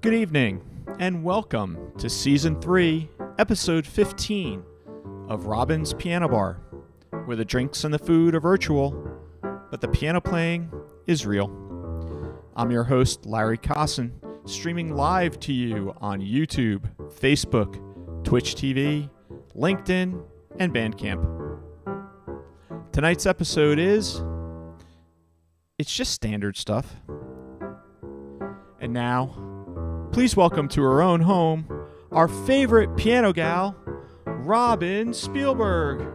Good evening, and welcome to Season 3, Episode 15 of Robin's Piano Bar, where the drinks and the food are virtual, but the piano playing is real. I'm your host, Larry Kosson, streaming live to you on YouTube, Facebook, Twitch TV, LinkedIn, and Bandcamp. Tonight's episode it's just standard stuff. And now, please welcome to her own home, our favorite piano gal, Robin Spielberg.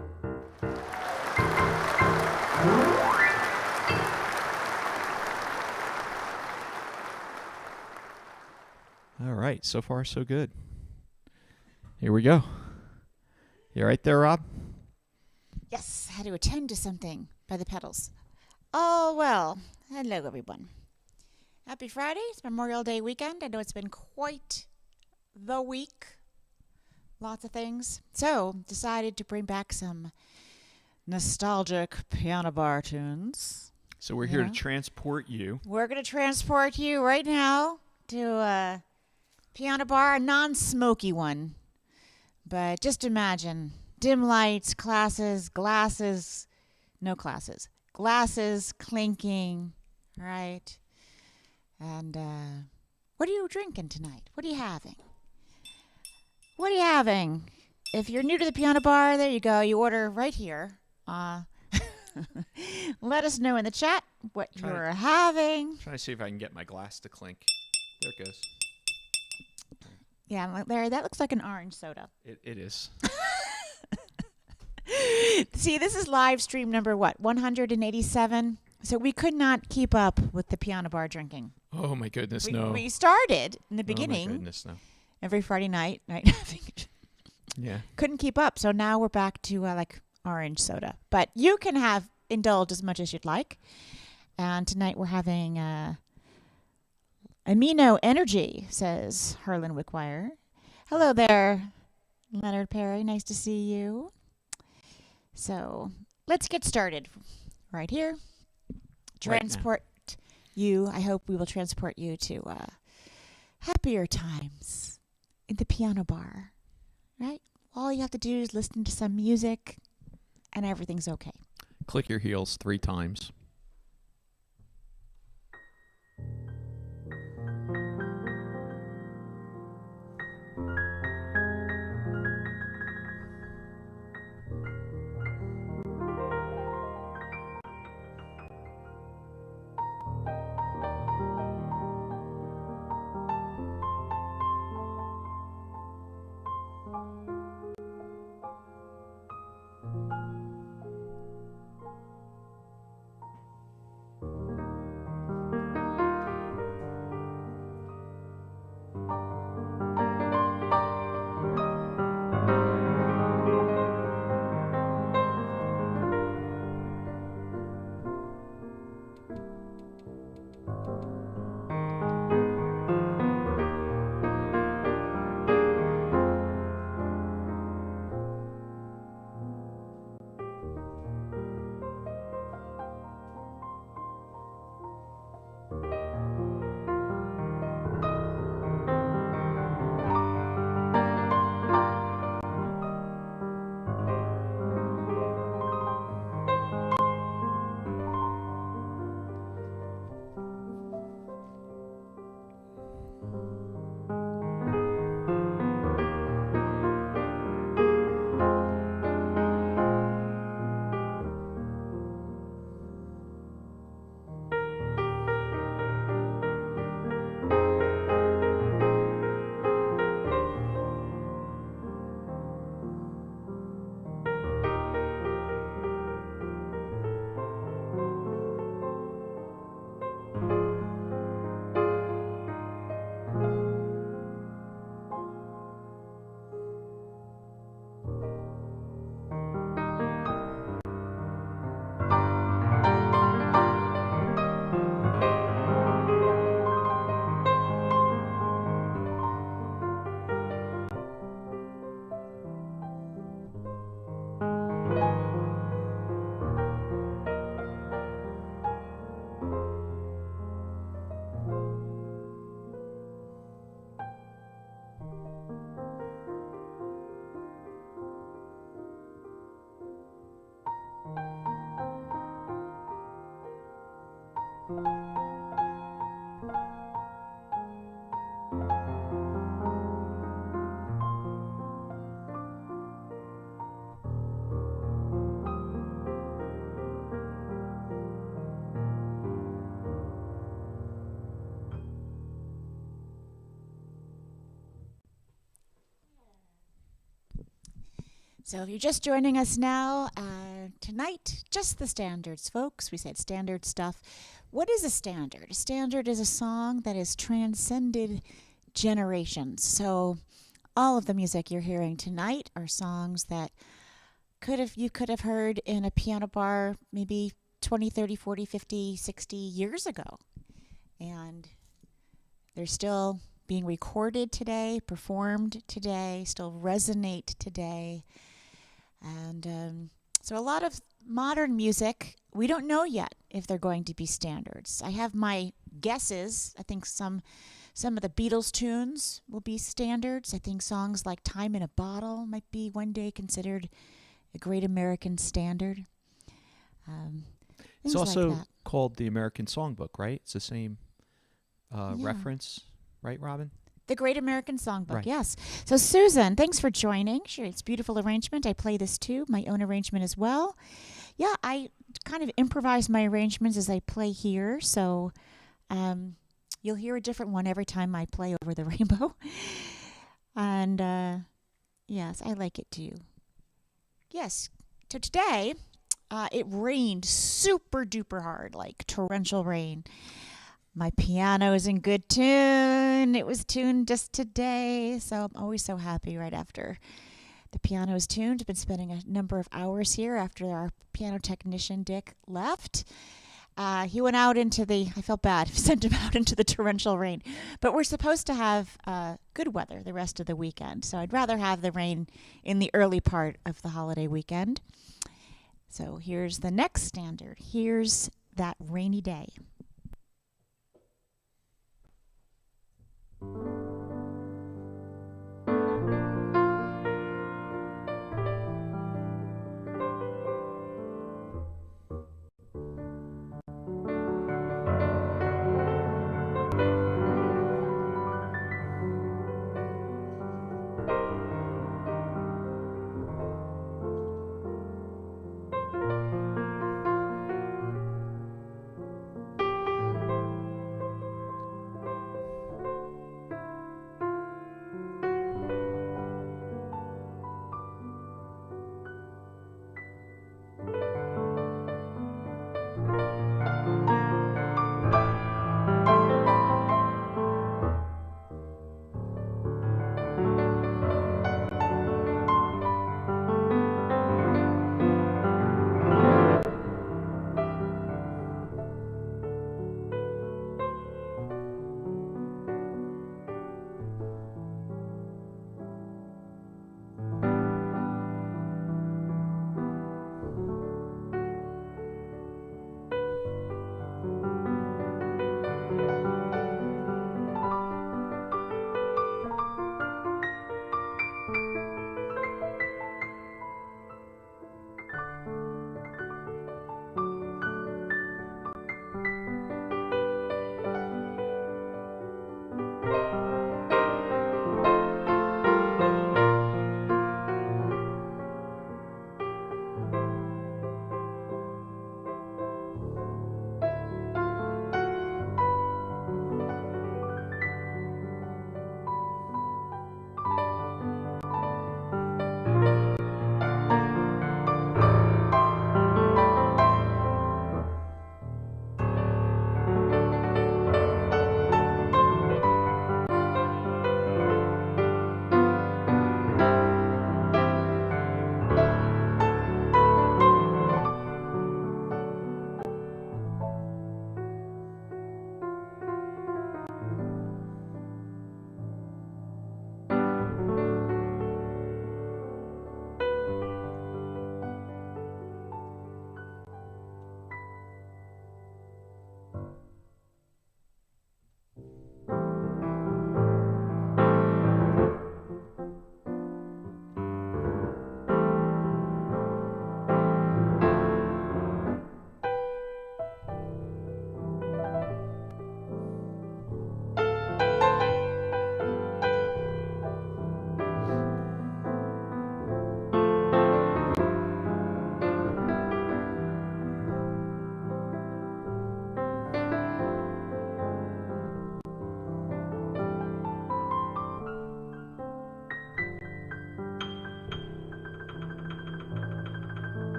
All right, so far so good. Here we go. You right there, Rob? Yes, I had to attend to something by the pedals. Oh, well, hello, everyone. Happy Friday. It's Memorial Day weekend. I know it's been quite the week. Lots of things. So, decided to bring back some nostalgic piano bar tunes. So we're here to transport you. We're going to transport you right now to a piano bar, a non-smoky one. But just imagine dim lights, glasses clinking, right? And what are you drinking tonight? What are you having? What are you having? If you're new to the piano bar, there you go. You order right here. Let us know in the chat what you're having. I'm trying to see if I can get my glass to clink. There it goes. Yeah, Larry, that looks like an orange soda. It is. See, this is live stream number, 187? So we could not keep up with the piano bar drinking. Oh, my goodness, no. We started in the beginning. Oh, my goodness, no. Every Friday night. Yeah. Couldn't keep up. So now we're back to like orange soda. But you can indulge as much as you'd like. And tonight we're having Amino Energy, says Harlan Wickwire. Hello there, Leonard Perry. Nice to see you. So let's get started right here. Transport you. I hope we will transport you to happier times in the piano bar, right? All you have to do is listen to some music and everything's okay. Click your heels 3 times. So if you're just joining us now, tonight, just the standards, folks. We said standard stuff. What is a standard? A standard is a song that has transcended generations. So all of the music you're hearing tonight are songs that you could have heard in a piano bar maybe 20, 30, 40, 50, 60 years ago. And they're still being recorded today, performed today, still resonate today. And so a lot of modern music, we don't know yet if they're going to be standards. I have my guesses. I think some of the Beatles tunes will be standards. I think songs like Time in a Bottle might be one day considered a great American standard. It's also like called the American Songbook, right? It's the same reference, right, Robin? The Great American Songbook, Right. yes. So Susan, thanks for joining. Sure, it's beautiful arrangement. I play this too, my own arrangement as well. Yeah, I kind of improvise my arrangements as I play here, so you'll hear a different one every time I play Over the Rainbow. And yes, I like it too. Yes, so today it rained super duper hard, like torrential rain. My piano is in good tune. It was tuned just today, so I'm always so happy right after the piano is tuned. I've been spending a number of hours here after our piano technician, Dick, left. He went out into I felt bad, sent him out into the torrential rain. But we're supposed to have good weather the rest of the weekend, so I'd rather have the rain in the early part of the holiday weekend. So here's the next standard. Here's That Rainy Day.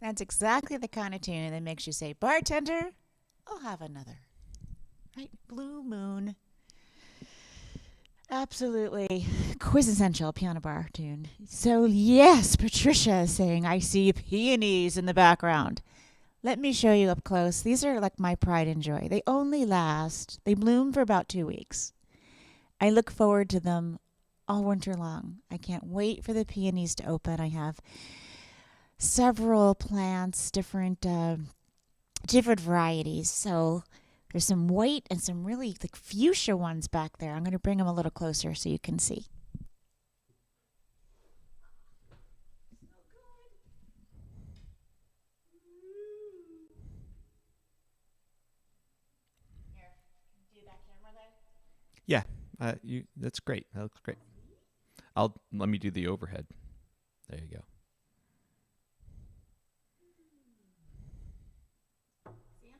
That's exactly the kind of tune that makes you say, bartender, I'll have another. Right? Blue Moon. Absolutely quintessential piano bar tune. So yes, Patricia is saying, I see peonies in the background. Let me show you up close. These are like my pride and joy. They bloom for about 2 weeks. I look forward to them all winter long. I can't wait for the peonies to open. I have several plants, different varieties. So there's some white and some really like fuchsia ones back there. I'm going to bring them a little closer so you can see. Here, do that camera there. Yeah, that's great. That looks great. Let me do the overhead. There you go. See 'em?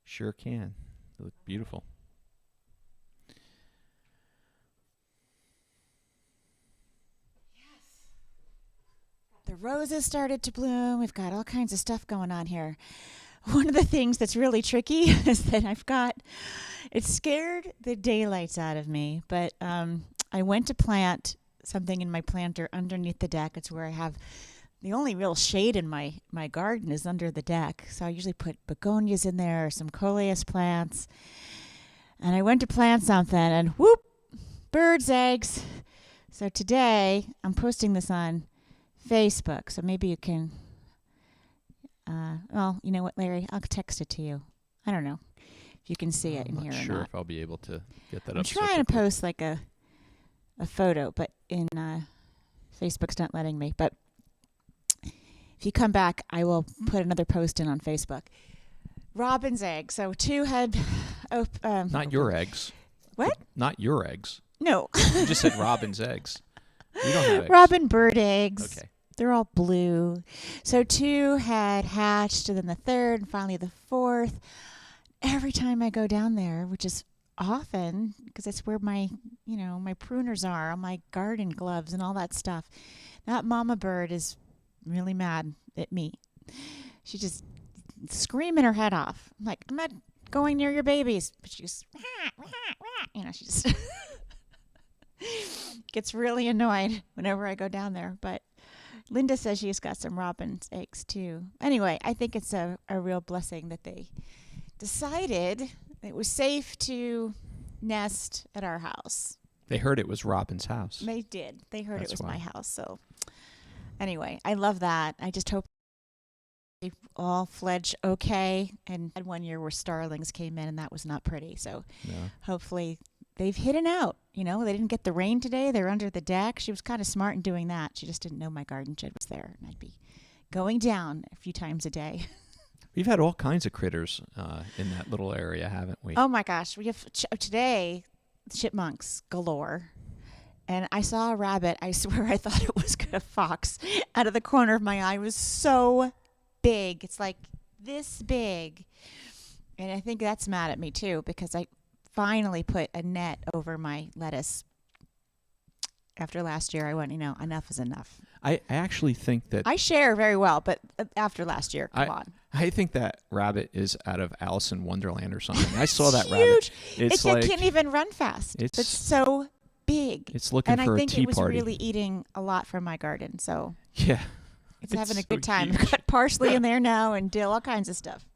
Sure can. They look beautiful. Yes. The roses started to bloom. We've got all kinds of stuff going on here. One of the things that's really tricky is that it scared the daylights out of me, but I went to plant something in my planter underneath the deck. It's where I have the only real shade in my garden is under the deck. So I usually put begonias in there or some coleus plants. And I went to plant something and whoop, bird's eggs. So today I'm posting this on Facebook. So maybe you can, well, you know what, Larry? I'll text it to you. I don't know if you can see it in here or not. I'm not sure if I'll be able to get that up. I'm trying to post like a photo, but in Facebook's not letting me. But if you come back, I will put another post in on Facebook. Robin's eggs. So 2 had... Not your eggs. What? Not your eggs. No. You just said robin's eggs. You don't have eggs. Robin bird eggs. Okay. They're all blue. So 2 had hatched, and then the 3rd, and finally the 4th. Every time I go down there, which is often, because that's where my pruners are, all my garden gloves and all that stuff, that mama bird is really mad at me. She just screaming her head off. I'm like, I'm not going near your babies. But she just, she just gets really annoyed whenever I go down there. But Linda says she's got some robin's eggs too. Anyway, I think it's a real blessing that they decided it was safe to nest at our house. They heard it was Robin's house. They did. They heard That's it was why. my house. So anyway, I love that. I just hope they all fledged okay. And had one year where starlings came in, and that was not pretty. So hopefully they've hidden out. They didn't get the rain today. They're under the deck. She was kind of smart in doing that. She just didn't know my garden shed was there, and I'd be going down a few times a day. We've had all kinds of critters in that little area, haven't we? Oh my gosh, we have today chipmunks galore. And I saw a rabbit. I swear I thought it was a fox out of the corner of my eye. It was so big. It's like this big. And I think that's mad at me too, because I finally put a net over my lettuce. After last year, I went, enough is enough. I actually think that... I share very well, but after last year, come on. I think that rabbit is out of Alice in Wonderland or something. I saw that huge. Rabbit. It can't even run fast. It's so big. It's looking for a tea party. And I think it was really eating a lot from my garden, so... Yeah. It's having a good so time. huge. I've got parsley in there now and dill, all kinds of stuff.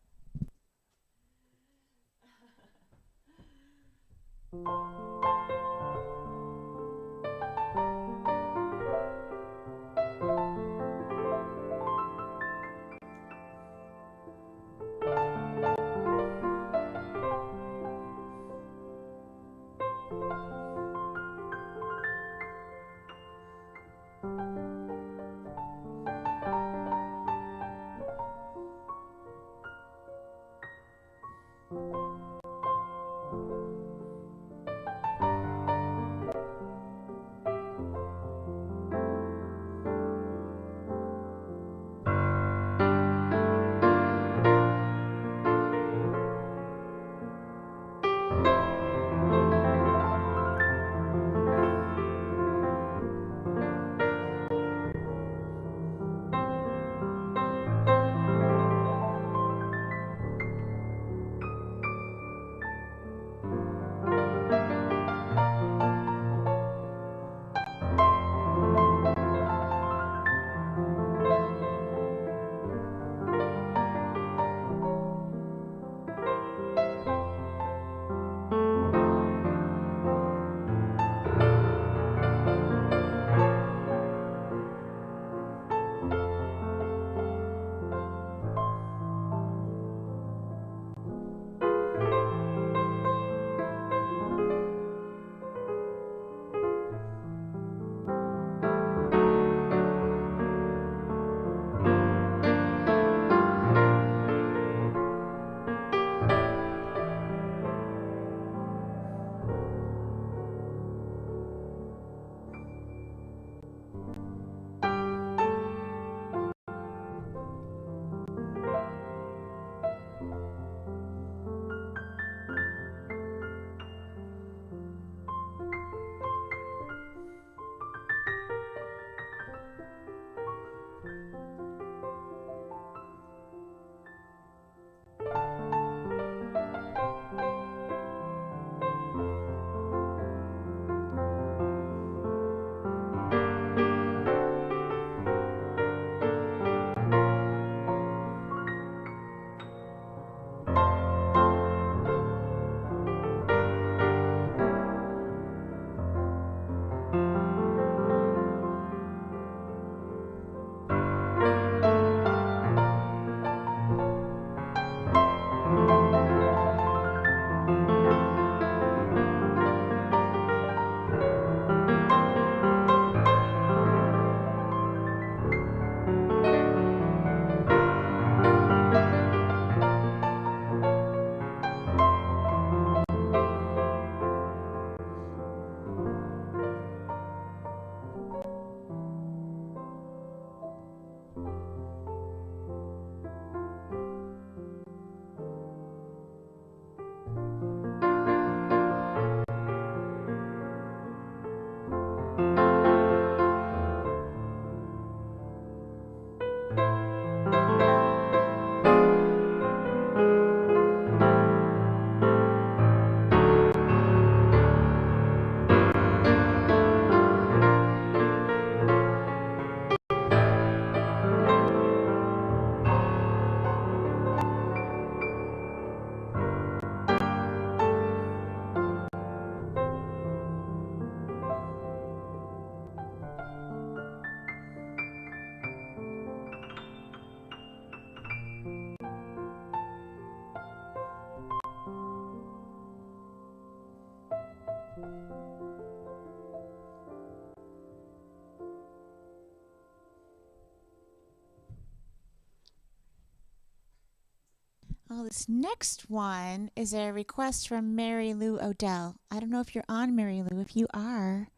Oh, this next one is a request from Mary Lou Odell. I don't know if you're on, Mary Lou. If you are,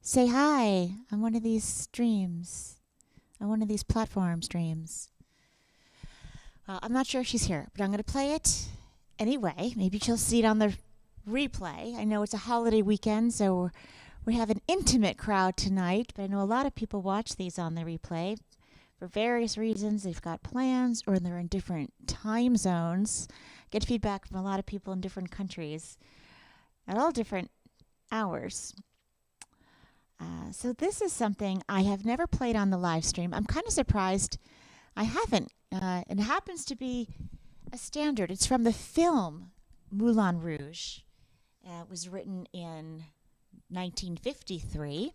say hi on one of these streams, on one of these platform streams. I'm not sure if she's here, but I'm going to play it anyway. Maybe she'll see it on the replay. I know it's a holiday weekend, so we have an intimate crowd tonight, but I know a lot of people watch these on the replay for various reasons. They've got plans or they're in different time zones. Get feedback from a lot of people in different countries at all different hours. So this is something I have never played on the live stream. I'm kind of surprised I haven't. It happens to be a standard. It's from the film Moulin Rouge. It was written in 1953.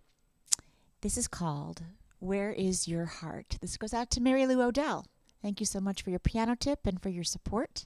This is called Where Is Your Heart? This goes out to Mary Lou Odell. Thank you so much for your piano tip and for your support.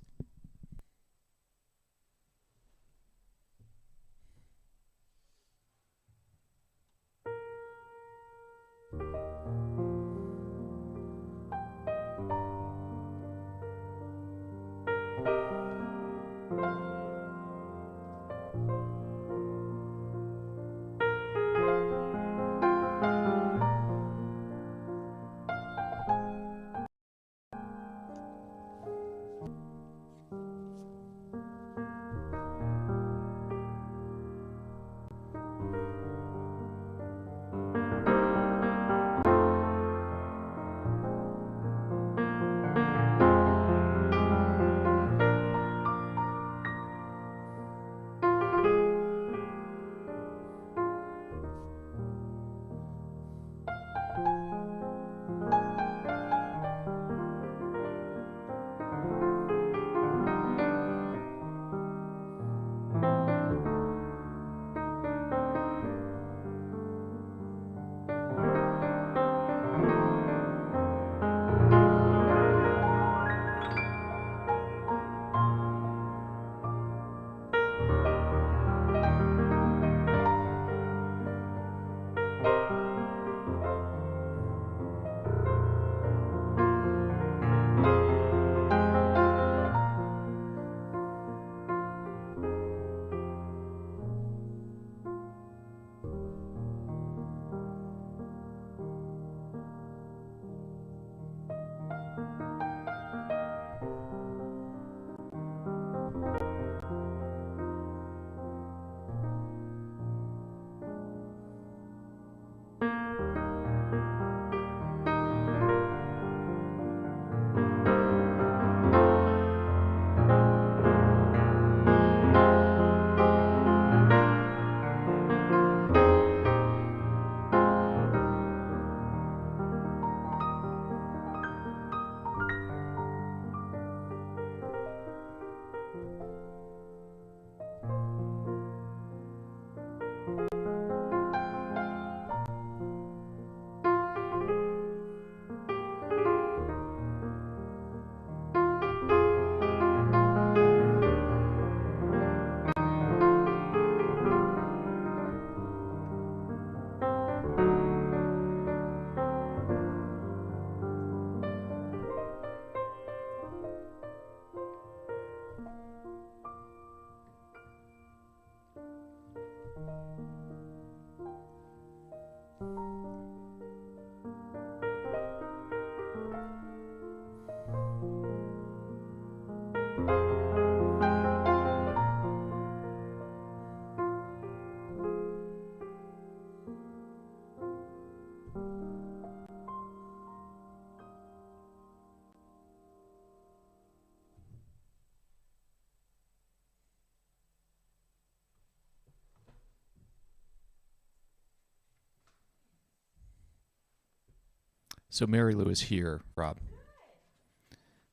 So Mary Lou is here, Rob.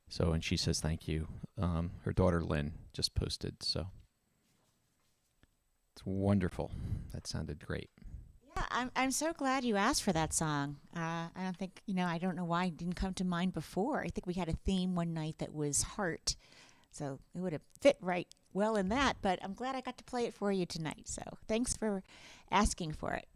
So, and she says thank you. Her daughter Lynn just posted, so it's wonderful. That sounded great. Yeah, I'm so glad you asked for that song. I don't think, I don't know why it didn't come to mind before. I think we had a theme one night that was heart, so it would have fit right well in that, but I'm glad I got to play it for you tonight, so thanks for asking for it.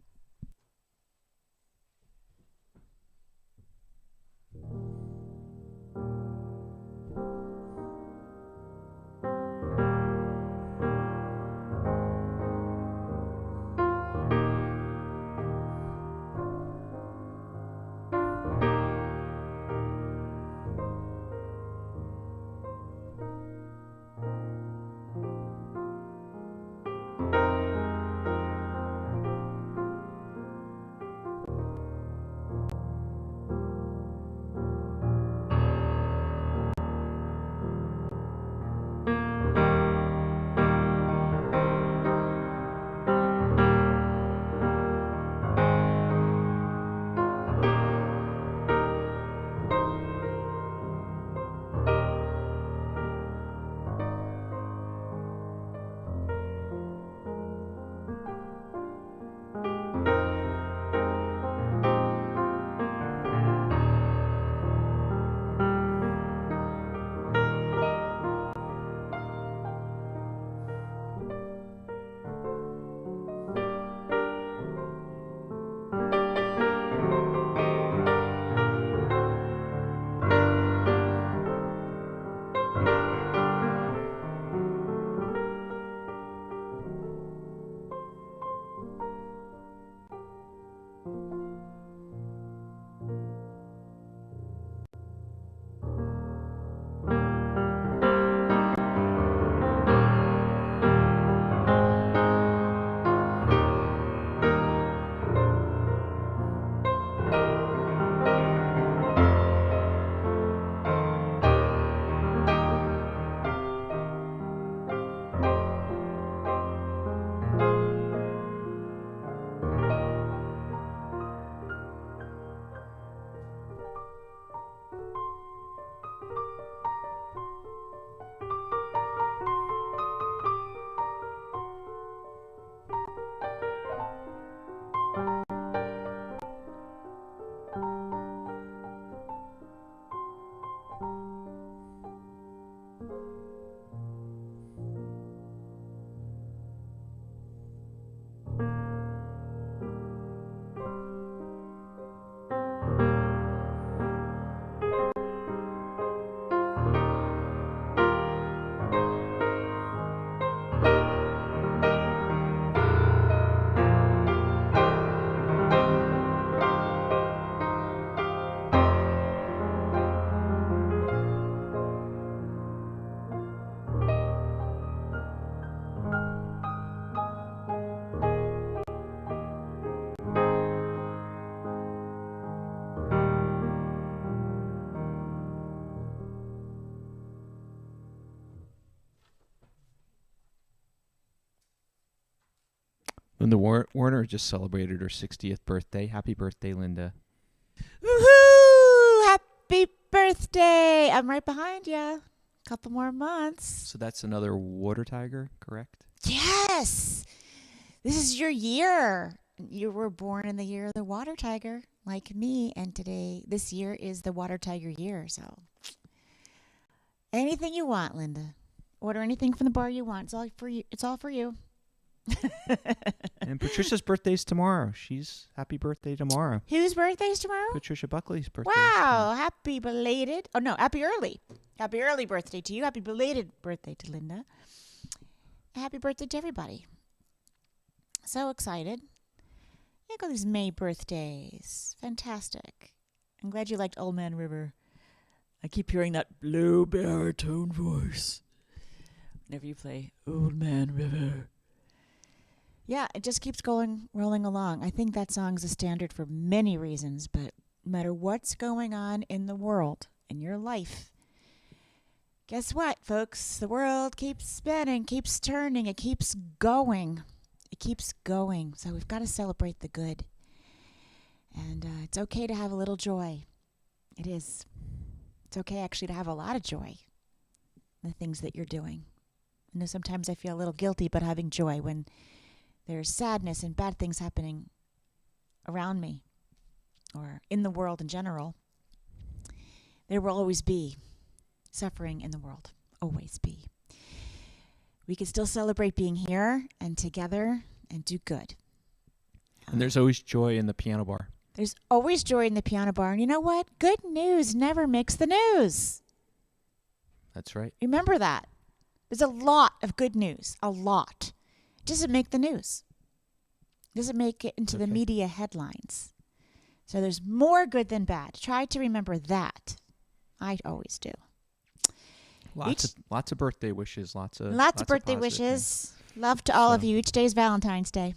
Linda Warner just celebrated her 60th birthday. Happy birthday, Linda. Woohoo! Happy birthday! I'm right behind you. Couple more months. So that's another water tiger, correct? Yes! This is your year. You were born in the year of the water tiger, like me, and this year is the water tiger year, so anything you want, Linda. Order anything from the bar you want. It's all for you. It's all for you. And Patricia's birthday's tomorrow. She's happy birthday tomorrow. Whose birthday's tomorrow? Patricia Buckley's birthday. Wow, happy belated. Oh, no, happy early. Happy early birthday to you. Happy belated birthday to Linda. Happy birthday to everybody. So excited. Look at these May birthdays. Fantastic. I'm glad you liked Old Man River. I keep hearing that low baritone voice whenever you play Old Man River. Yeah, it just keeps rolling along. I think that song's a standard for many reasons, but no matter what's going on in the world, in your life, guess what, folks? The world keeps spinning, keeps turning, it keeps going. It keeps going. So we've got to celebrate the good. And it's okay to have a little joy. It is. It's okay, actually, to have a lot of joy in the things that you're doing. I know sometimes I feel a little guilty about having joy when there's sadness and bad things happening around me or in the world in general. There will always be suffering in the world. Always be. We can still celebrate being here and together and do good. And there's always joy in the piano bar. There's always joy in the piano bar. And you know what? Good news never makes the news. That's right. Remember that. There's a lot of good news. A lot. It doesn't make the news. It doesn't make it into the media headlines. So there's more good than bad. Try to remember that. I always do. Lots of birthday wishes. Lots of birthday wishes. Love to all of you. Each day is Valentine's Day.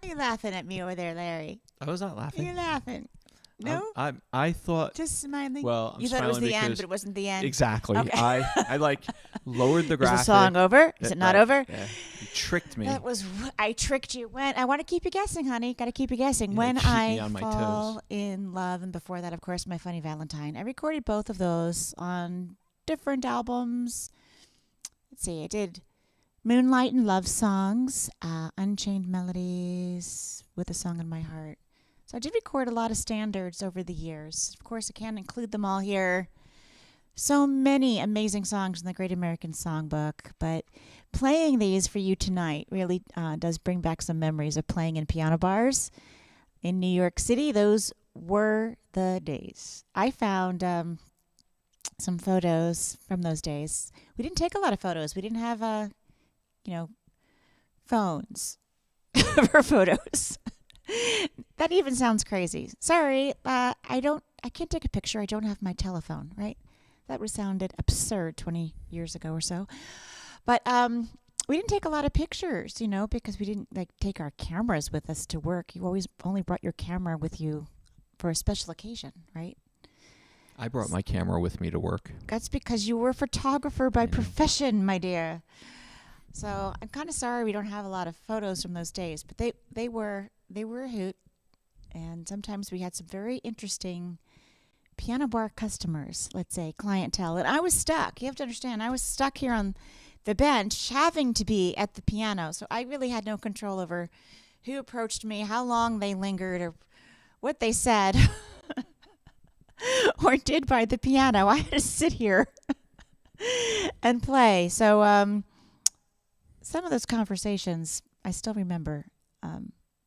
you laughing at me over there, Larry? I was not laughing. You're laughing. No? I thought. Just smiling? Well, I'm you thought it was smiling the end, because- but it wasn't the end. Exactly. Okay. I like lowered the Is graphic. the song over? Is it not Right. over? Yeah. You tricked me. I tricked you. When I want to keep you guessing, honey. Got to keep you gussing. Yeah, When keep me I on my Fall toes. in Love, and before that, of course, My Funny Valentine. I recorded both of those on different albums. Let's see. I did Moonlight and Love Songs, Unchained Melodies, With a Song in My Heart. So I did record a lot of standards over the years. Of course, I can't include them all here. So many amazing songs in the Great American Songbook, but playing these for you tonight really does bring back some memories of playing in piano bars in New York City. Those were the days. I found some photos from those days. We didn't take a lot of photos. We didn't have, phones for photos. That even sounds crazy. Sorry, I can't take a picture. I don't have my telephone, right? That would sounded absurd 20 years ago or so. But we didn't take a lot of pictures, because we didn't take our cameras with us to work. You always only brought your camera with you for a special occasion, right? I brought my camera with me to work. That's because you were a photographer by profession, my dear. So I'm kind of sorry we don't have a lot of photos from those days, but they were a hoot. And sometimes we had some very interesting piano bar customers, let's say, clientele. And I was stuck. You have to understand, I was stuck here on the bench having to be at the piano. So I really had no control over who approached me, how long they lingered, or what they said or did by the piano. I had to sit here and play. So some of those conversations I still remember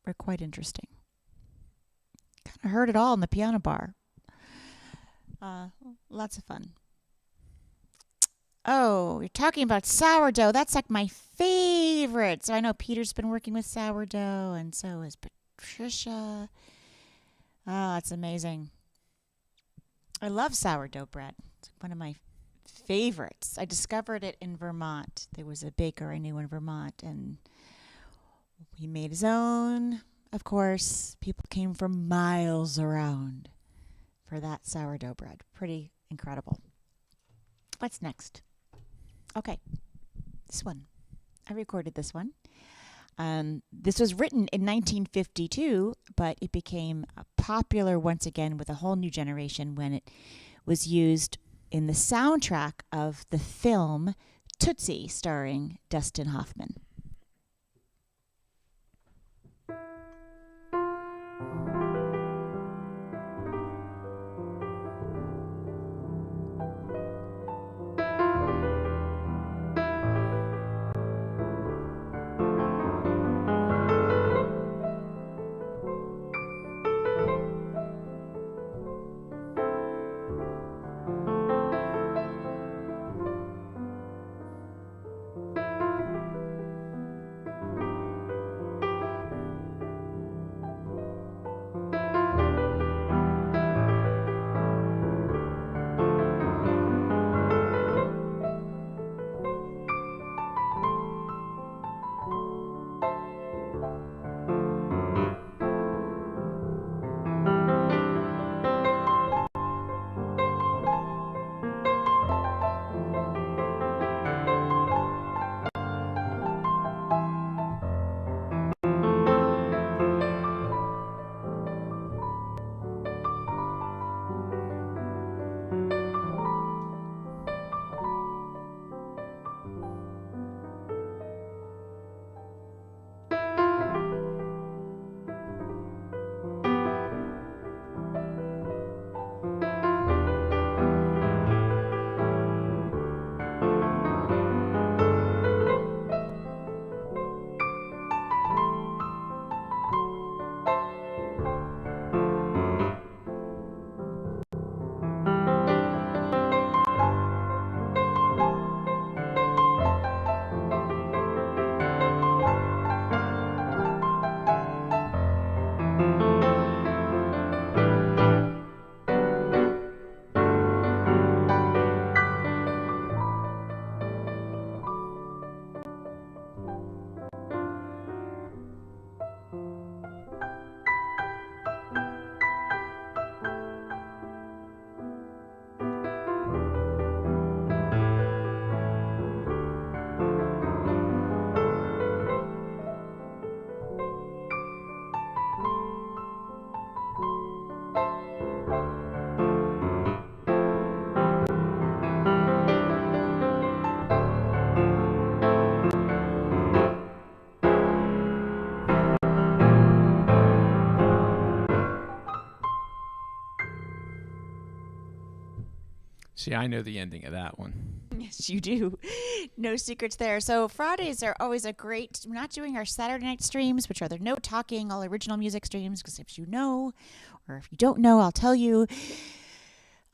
were quite interesting. Kind of heard it all in the piano bar. Lots of fun. Oh, you're talking about sourdough. That's like my favorite. So I know Peter's been working with sourdough, and so is Patricia. Oh, it's amazing. I love sourdough bread. It's one of my favorites. I discovered it in Vermont. There was a baker I knew in Vermont, and he made his own. Of course, people came from miles around for that sourdough bread. Pretty incredible. What's next? Okay, this one. I recorded this one. This was written in 1952, but it became popular once again with a whole new generation when it was used in the soundtrack of the film Tootsie, starring Dustin Hoffman. See, I know the ending of that one. Yes, you do. No secrets there. So Fridays are always we're not doing our Saturday night streams, which are the no talking, all original music streams, because if you know, or if you don't know, I'll tell you,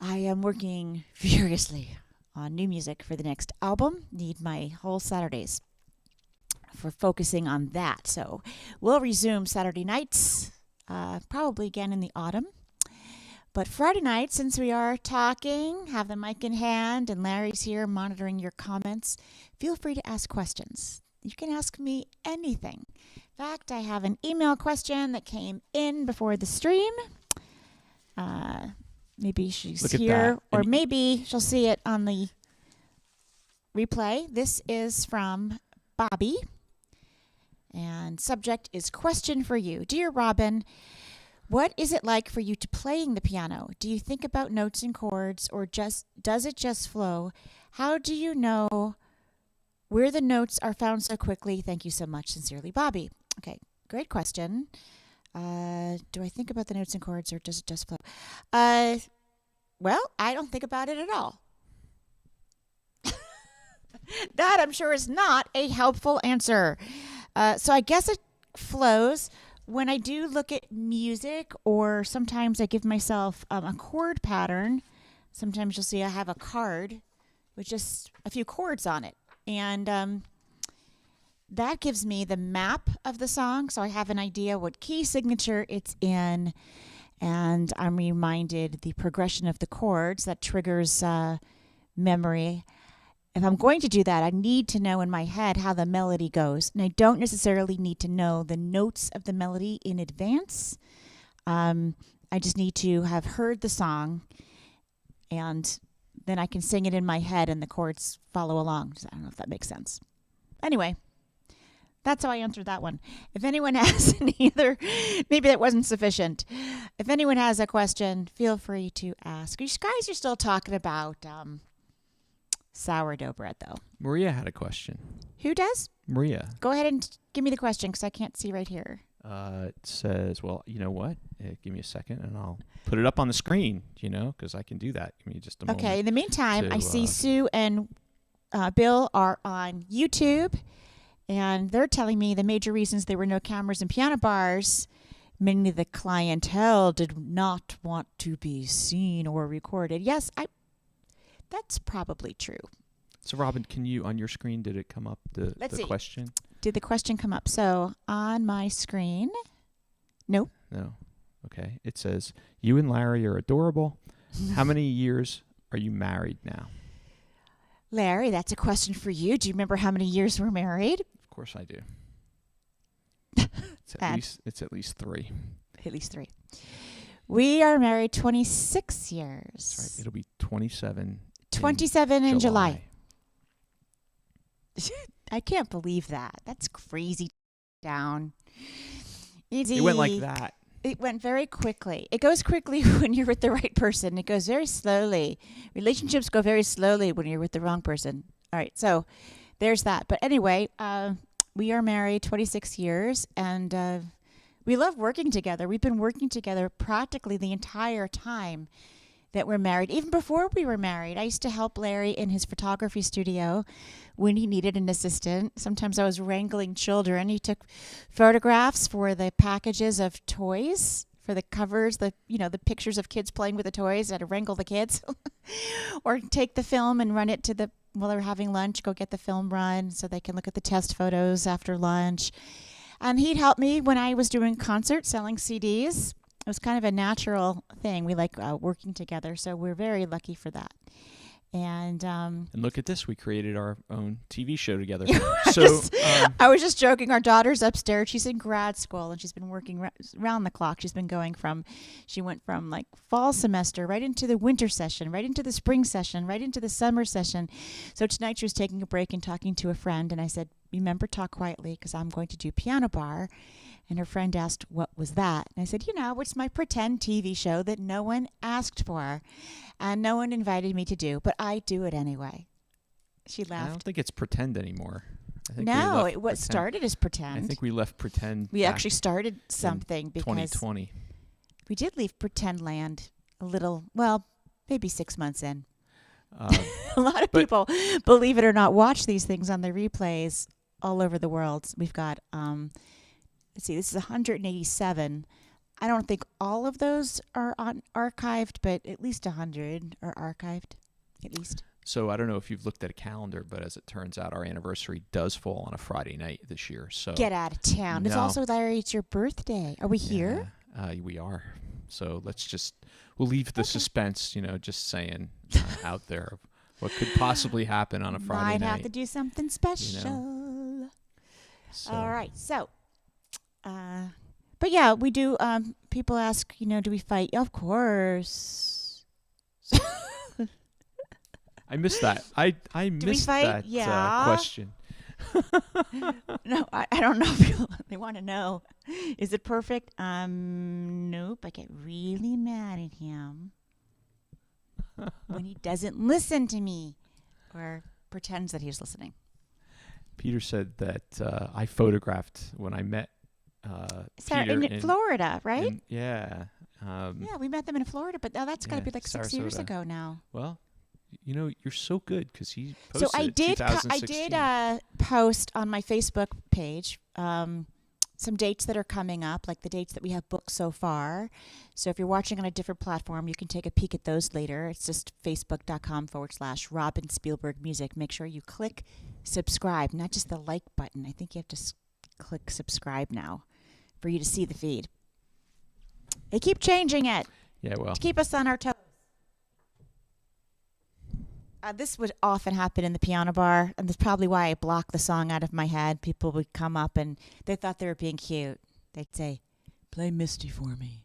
I am working furiously on new music for the next album. Need my whole Saturdays for focusing on that. So we'll resume Saturday nights, probably again in the autumn. But Friday night, since we are talking, have the mic in hand, and Larry's here monitoring your comments, feel free to ask questions. You can ask me anything. In fact, I have an email question that came in before the stream. Maybe she's here, or maybe she'll see it on the replay. This is from Bobby, and subject is question for you. Dear Robin, what is it like for you to playing the piano? Do you think about notes and chords, or does it just flow? How do you know where the notes are found so quickly? Thank you so much. Sincerely, Bobby. Okay, great question. Do I think about the notes and chords, or does it just flow? Well, I don't think about it at all. That, I'm sure, is not a helpful answer. So I guess it flows. When I do look at music, or sometimes I give myself a chord pattern, sometimes you'll see I have a card with just a few chords on it. And that gives me the map of the song, so I have an idea what key signature it's in, and I'm reminded the progression of the chords that triggers memory. If I'm going to do that, I need to know in my head how the melody goes. And I don't necessarily need to know the notes of the melody in advance. I just need to have heard the song, and then I can sing it in my head and the chords follow along. I don't know if that makes sense. Anyway, that's how I answered that one. If anyone has maybe that wasn't sufficient. If anyone has a question, feel free to ask. You guys are still talking about sourdough bread, though. Maria had a question. Who does? Maria. Go ahead and give me the question, because I can't see right here. It says, well, you know what? Give me a second, and I'll put it up on the screen, because I can do that. Give me just a moment. Okay, in the meantime, I see Sue and Bill are on YouTube, and they're telling me the major reasons there were no cameras in piano bars, many of the clientele did not want to be seen or recorded. Yes, that's probably true. So, Robin, can you, on your screen, did it come up, the question? Did the question come up? So, on my screen, nope. No. Okay. It says, you and Larry are adorable. How many years are you married now? Larry, that's a question for you. Do you remember how many years we're married? Of course I do. It's at least 3. At least 3. We are married 26 years. That's right. It'll be 27. 27 in July. I can't believe that. That's crazy. Down. It went like that. It went very quickly. It goes quickly when you're with the right person. It goes very slowly. Relationships go very slowly when you're with the wrong person. All right, so there's that. But anyway, we are married 26 years, and we love working together. We've been working together practically the entire time that we're married. Even before we were married, I used to help Larry in his photography studio when he needed an assistant. Sometimes I was wrangling children. He took photographs for the packages of toys, for the covers, the pictures of kids playing with the toys. I had to wrangle the kids. Or take the film and run it to while they're having lunch, go get the film run so they can look at the test photos after lunch. And he'd help me when I was doing concerts, selling CDs. It was kind of a natural thing. We like working together, so we're very lucky for that. And look at this. We created our own TV show together. I was just joking. Our daughter's upstairs. She's in grad school, and she's been working round the clock. She went from like fall semester right into the winter session, right into the spring session, right into the summer session. So tonight she was taking a break and talking to a friend, and I said, remember, talk quietly, because I'm going to do piano bar. And her friend asked, what was that? And I said, it's my pretend TV show that no one asked for and no one invited me to do, but I do it anyway. She laughed. I don't think it's pretend anymore. It started as pretend. I think we left pretend. We actually started something because 2020. We did leave pretend land a little, maybe 6 months in. A lot of people, believe it or not, watch these things on the replays all over the world. We've got, let's see, this is 187. I don't think all of those are archived, but at least 100 are archived, at least. So I don't know if you've looked at a calendar, but as it turns out, our anniversary does fall on a Friday night this year. So get out of town. No. It's also, Larry, it's your birthday. Are we here? We are. So we'll leave the suspense, just saying out there of what could possibly happen on a Friday night. Might have to do something special. So. All right. So, but yeah, we do. People ask, do we fight? Of course. I missed that. I missed that question. No, I don't know if they want to know. Is it perfect? Nope. I get really mad at him when he doesn't listen to me or pretends that he's listening. Peter said that I photographed when I met Peter in Florida, right? Yeah, we met them in Florida, but now that's got to be like 6 years ago now. Well, you're so good because he posted. So I did post on my Facebook page some dates that are coming up, like the dates that we have booked so far. So if you're watching on a different platform, you can take a peek at those later. It's just facebook.com/Robin Spielberg Music. Make sure you click subscribe, not just the like button. I think you have to click subscribe now for you to see the feed. They keep changing it. Yeah, well. To keep us on our toes. This would often happen in the piano bar, and that's probably why I blocked the song out of my head. People would come up, and they thought they were being cute. They'd say, "Play Misty for me."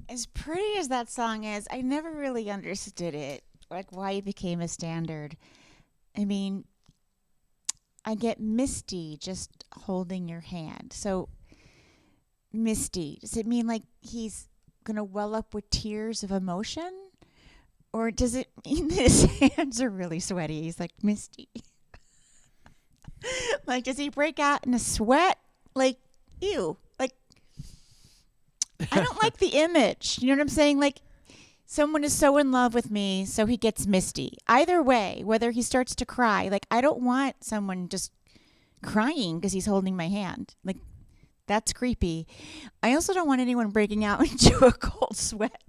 As pretty as that song is, I never really understood it, like why it became a standard. I mean, I get misty just holding your hand. So, misty, does it mean like he's going to well up with tears of emotion? Or does it mean that his hands are really sweaty? He's like, misty. Like, does he break out in a sweat? Like, ew. Like, I don't like the image. You know what I'm saying? Like, someone is so in love with me, so he gets misty. Either way, whether he starts to cry, like, I don't want someone just crying because he's holding my hand. Like, that's creepy. I also don't want anyone breaking out into a cold sweat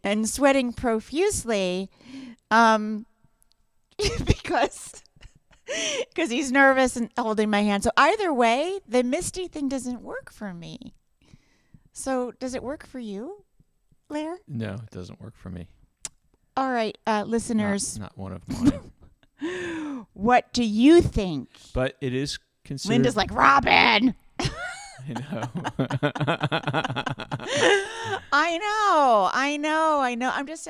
and sweating profusely because he's nervous and holding my hand. So either way, the misty thing doesn't work for me. So does it work for you, Lair? No, it doesn't work for me. All right, listeners. Not one of mine. What do you think? But it is considered. Linda's like, Robin. I know. I know. I'm just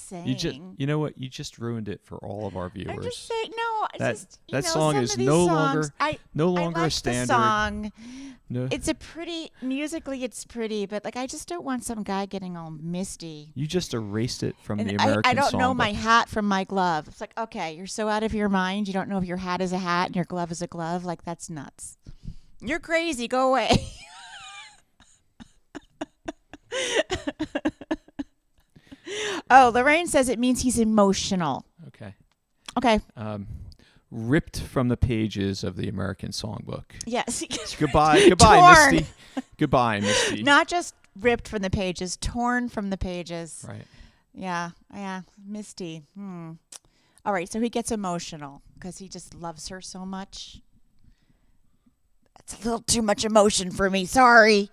saying. You know what? You just ruined it for all of our viewers. I'm just saying. No, that song is no longer I like a standard. The song. No. It's musically it's pretty, but like I just don't want some guy getting all misty. You just erased it from and the American I don't songbook. know my hat from my glove. It's like, okay, you're so out of your mind. You don't know if your hat is a hat and your glove is a glove. Like, that's nuts. You're crazy. Go away. Oh, Lorraine says it means he's emotional. Okay. Ripped from the pages of the American songbook. Yes. Goodbye, Torn. Misty. Goodbye, Misty. Not just ripped from the pages, torn from the pages. Right. Yeah, Misty. All right, so he gets emotional because he just loves her so much. That's a little too much emotion for me. Sorry.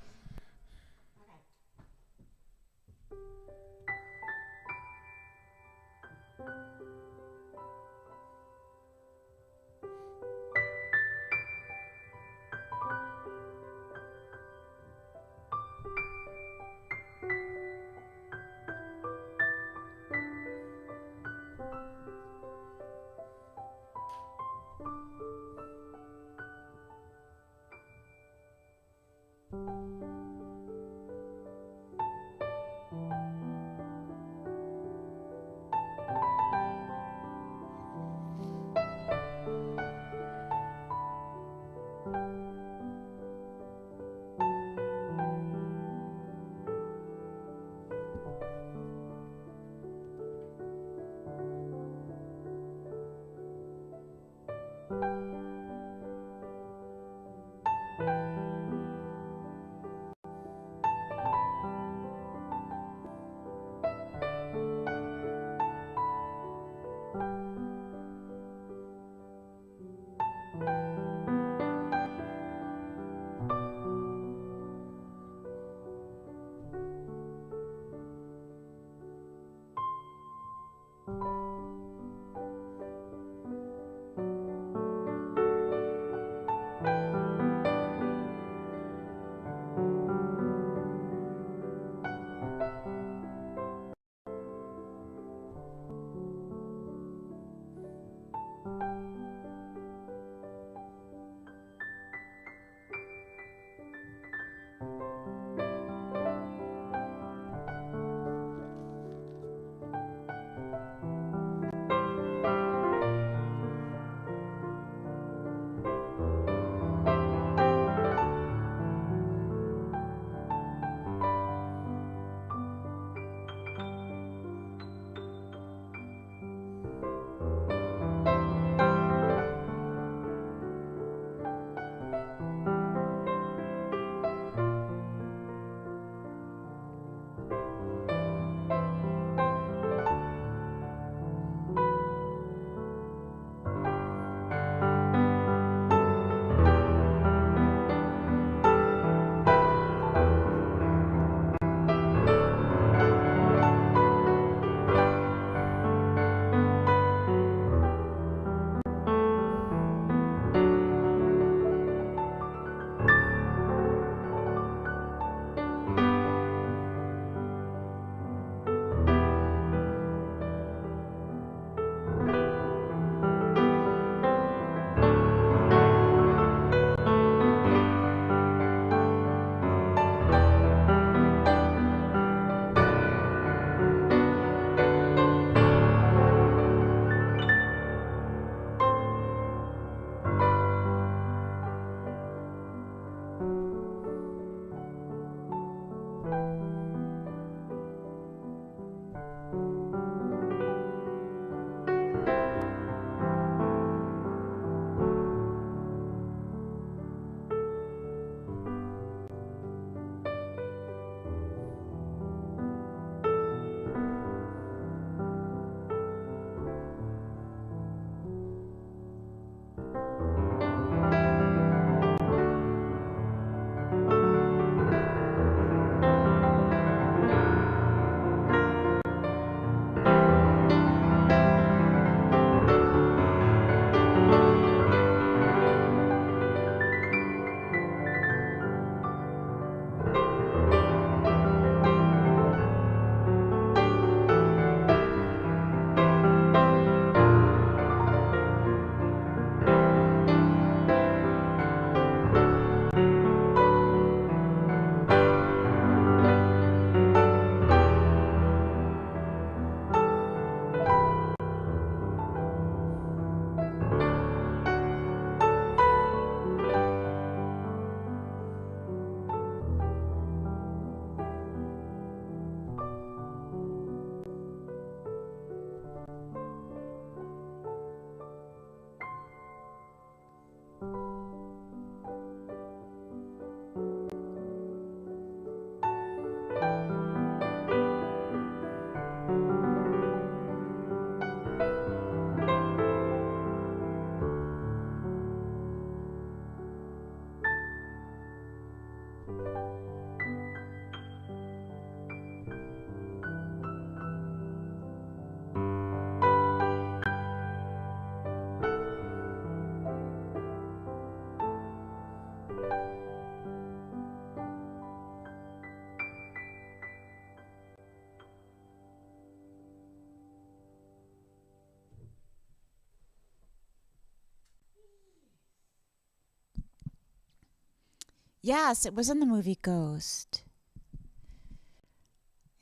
Yes, it was in the movie Ghost.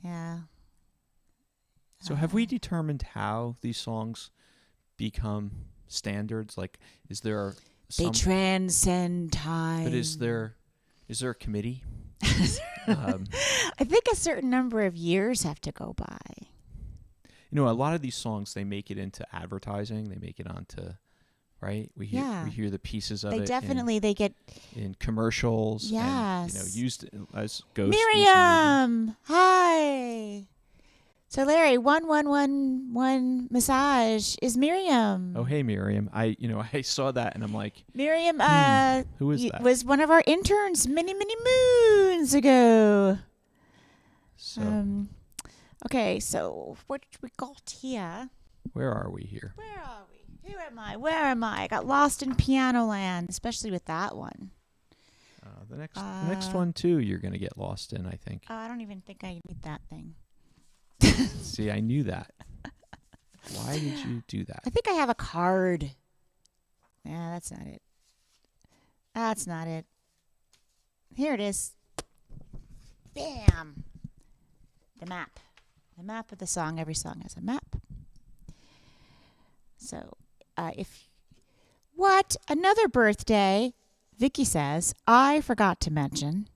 Yeah. So have we determined how these songs become standards? Like, is there They some... transcend time. But is there a committee? I think a certain number of years have to go by. You know, a lot of these songs, they make it into advertising. They make it onto, right? We hear the pieces of they it. They get in commercials. Yes. And, used as ghosts. Miriam, hi. So Larry, 111 massage is Miriam. Oh, hey Miriam. I saw that and I'm like, Miriam who is that? Was one of our interns many moons ago. So okay, so what we got here? Where are we here? Where are we? Who am I? Where am I? I got lost in Piano Land, especially with that one. The next one too, you're gonna get lost in, I think. I don't even think I need that thing. See, I knew that. Why did you do that? I think I have a card. Yeah, that's not it. That's not it. Here it is. Bam. The map. The map of the song. Every song has a map. So, another birthday, Vicky says, I forgot to mention.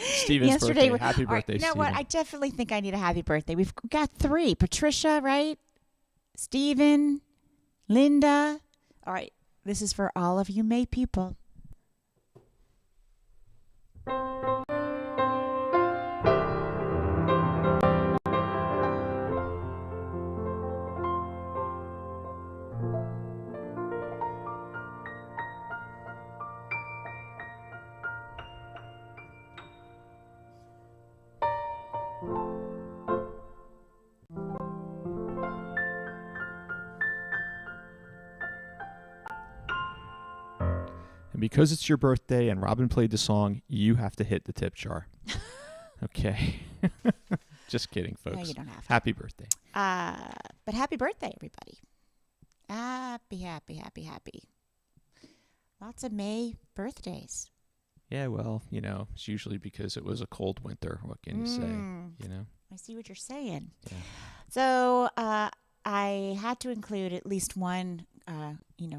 Steven's birthday. Happy birthday, you know Steven. what? I definitely think I need a happy birthday. We've got 3. Patricia, right? Steven, Linda. All right. This is for all of you May people. And because it's your birthday and Robin played the song, you have to hit the tip jar. Okay. Just kidding, folks. No, you don't have to. Happy birthday. But happy birthday, everybody. Happy. Lots of May birthdays. Yeah, well, it's usually because it was a cold winter. What can you say, I see what you're saying. Yeah. So I had to include at least one,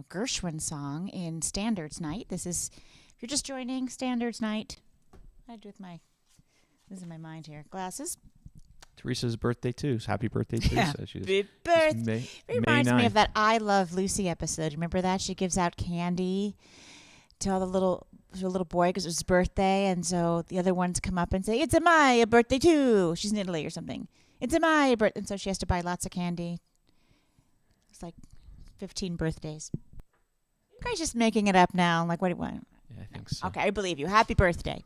Gershwin song in Standards Night. This is, if you're just joining, Standards Night. I do with this is my mind here. Glasses. Teresa's birthday too. Happy birthday, Teresa. Yeah. Happy birthday. It reminds me of that I Love Lucy episode. Remember that? She gives out candy to all the little boy because it was his birthday, and so the other ones come up and say, "It's my birthday too." She's in Italy or something. It's my birthday, and so she has to buy lots of candy. It's like 15 birthdays. You guys just making it up now? Like, what do you want? Yeah, I think so. Okay, I believe you. Happy birthday.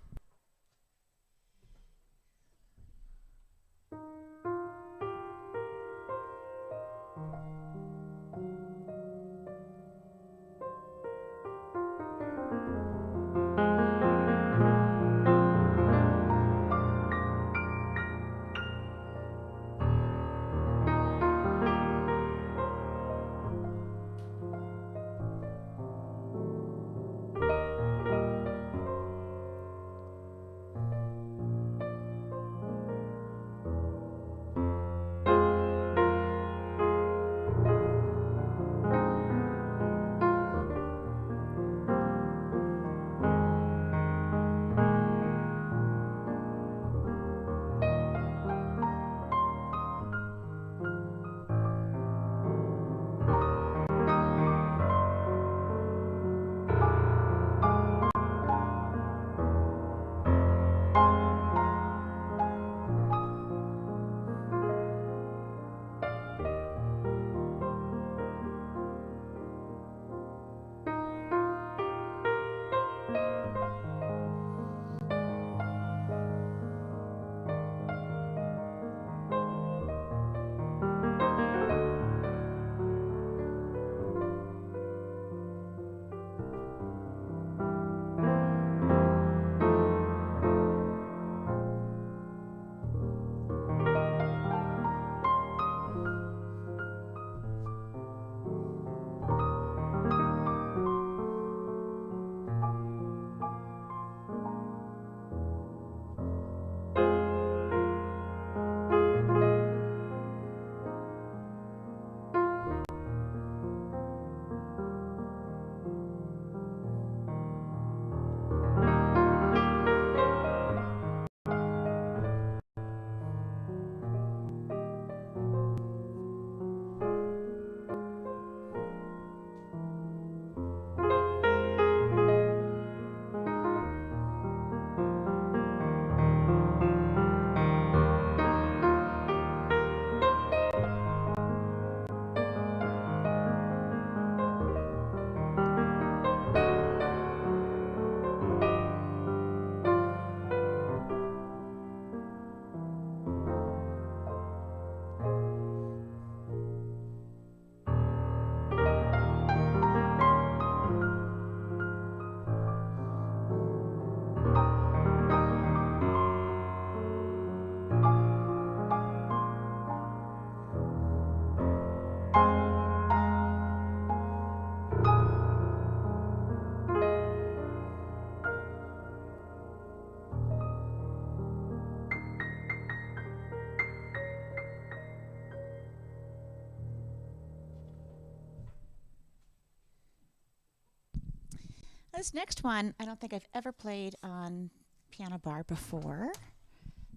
This next one, I don't think I've ever played on Piano Bar before.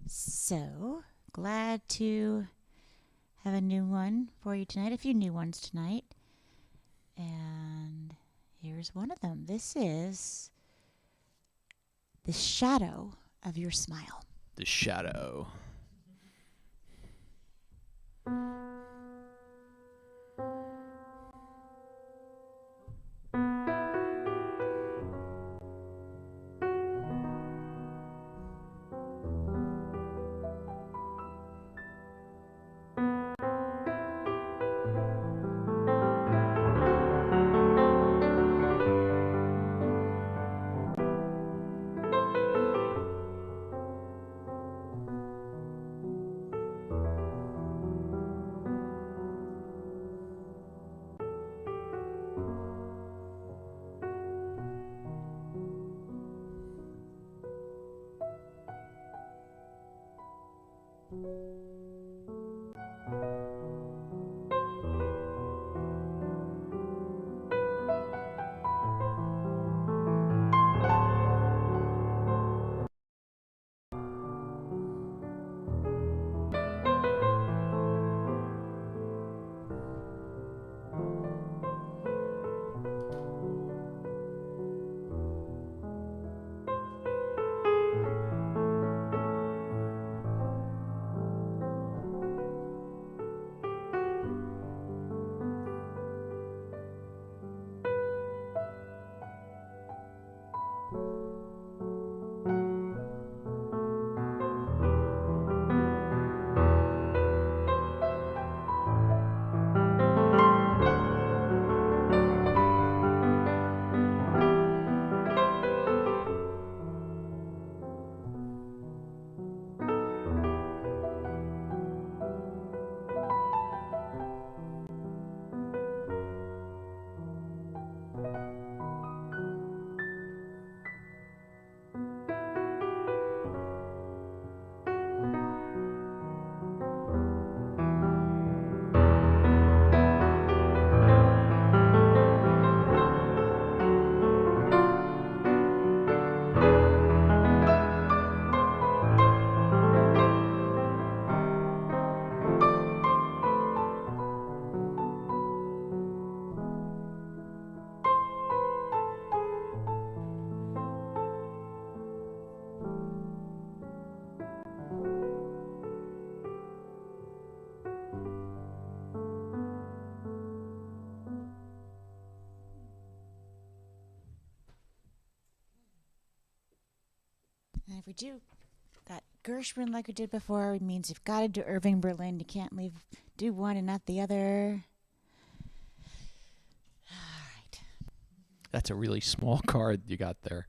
So glad to have a new one for you tonight, a few new ones tonight. And here's one of them. This is The Shadow of Your Smile. The Shadow. And if we do that Gershwin like we did before, it means you've got to do Irving Berlin. You can't do one and not the other. All right. That's a really small card you got there.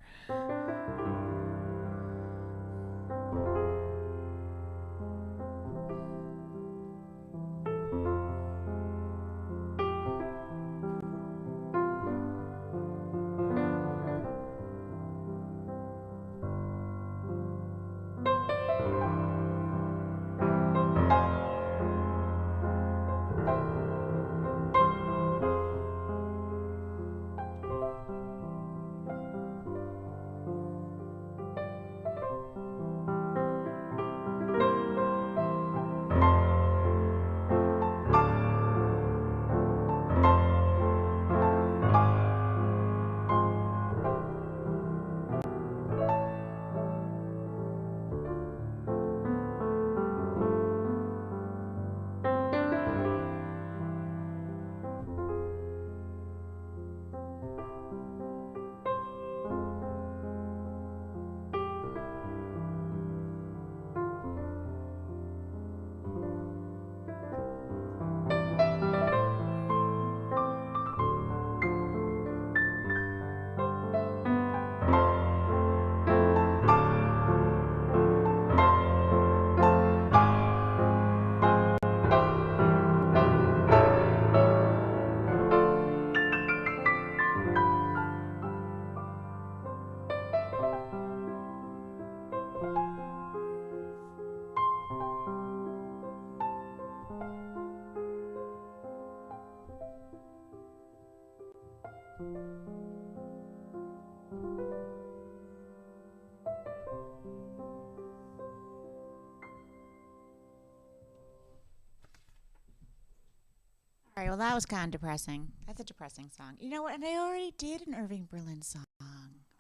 that was kind of depressing. That's a depressing song. You know what? And I already did an Irving Berlin song,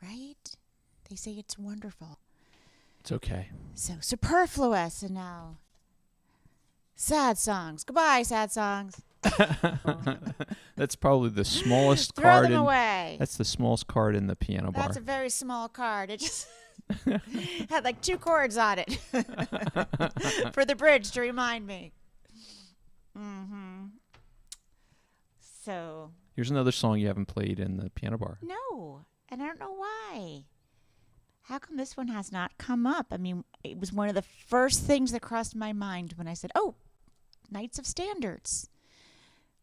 right? They say it's wonderful. It's okay. So superfluous, and now sad songs. Goodbye, sad songs. That's probably the smallest Throw card. them away. That's the smallest card in the piano bar. That's a very small card. It just had like 2 chords on it for the bridge to remind me. So. Here's another song you haven't played in the piano bar. No, and I don't know why. How come this one has not come up? I mean, it was one of the first things that crossed my mind when I said, oh, Knights of Standards.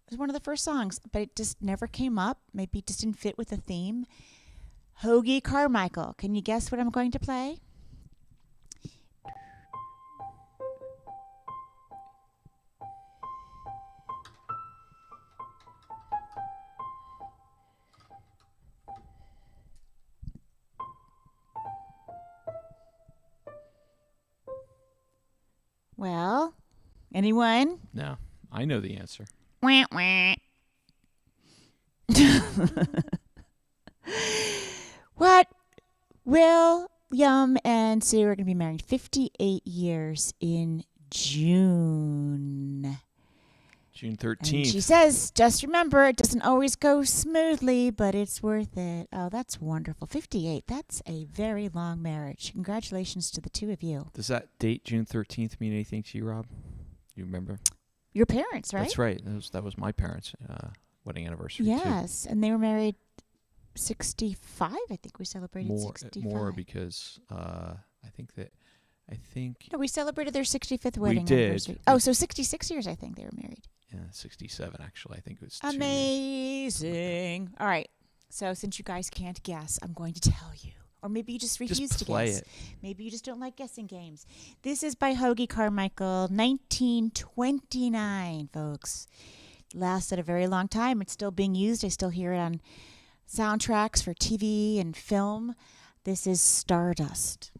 It was one of the first songs, but it just never came up. Maybe it just didn't fit with the theme. Hoagie Carmichael. Can you guess what I'm going to play? Well, anyone? No, I know the answer. Wah, wah. What? William and Sue are going to be married 58 years in June. June And 13th. she says, just remember, it doesn't always go smoothly, but it's worth it. Oh, that's wonderful. 58. That's a very long marriage. Congratulations to the two of you. Does that date, June 13th, mean anything to you, Rob? You remember? Your parents, right? That's right. That was my parents' wedding anniversary, too. Yes, and they were married 65. I think we celebrated 65. More because I think No, we celebrated their 65th wedding did. anniversary. Oh, so 66 years I think they were married. 67 actually. I think it was 2 years. Amazing. All right. So since you guys can't guess, I'm going to tell you. Or maybe you just refuse to play guess. it. Maybe you just don't like guessing games. This is by Hoagie Carmichael, 1929, folks. Lasted a very long time. It's still being used. I still hear it on soundtracks for TV and film. This is Stardust.